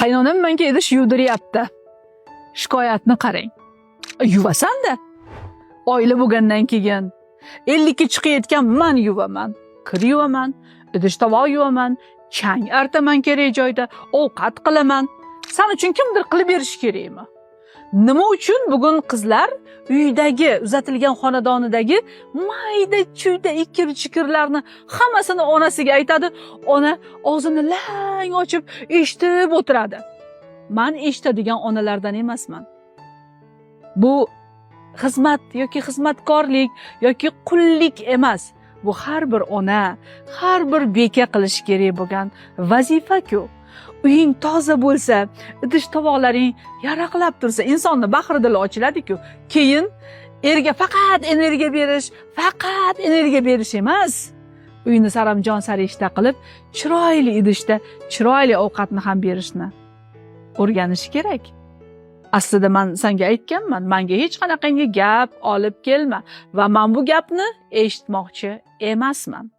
Qaynonam menga idish yuvdiryapti. Shikoyatni qarang. Yuvasan-da. Oila bo'lgandan keyin 50 ga chiqayotgan men yuvaman, kir yuvaman, idish tovoq yuvaman, chang artaman kerak joyda, ovqat qilaman. Sen uchun kimdir qilib berish kerakmi? Nima uchun bugun qizlar uydagi, uzatilgan xonadonidagi mayda-chuyda ikir-chikirlarni hammasini onasiga aytadi, ona og'zini lang ochib eshitib o'tiradi. Men eshitadigan onalardan emasman. Bu xizmat yoki xizmatkorlik yoki qullik emas. Bu har bir ona, har bir beka qilish kerak bo'lgan vazifa-ku. Uying toza bo'lsa, idish tovoqlaring yaraqlab tursa, insonning bahri dili ochiladi-ku. Keyin erga faqat energiya berish emas. Uyni saramjon sarishta qilib, chiroyli idishda chiroyli ovqatni ham berishni o'rganish kerak. Aslida men senga aytganman, menga hech qanaqangi gap olib kelma va men bu gapni eshitmoqchi emasman.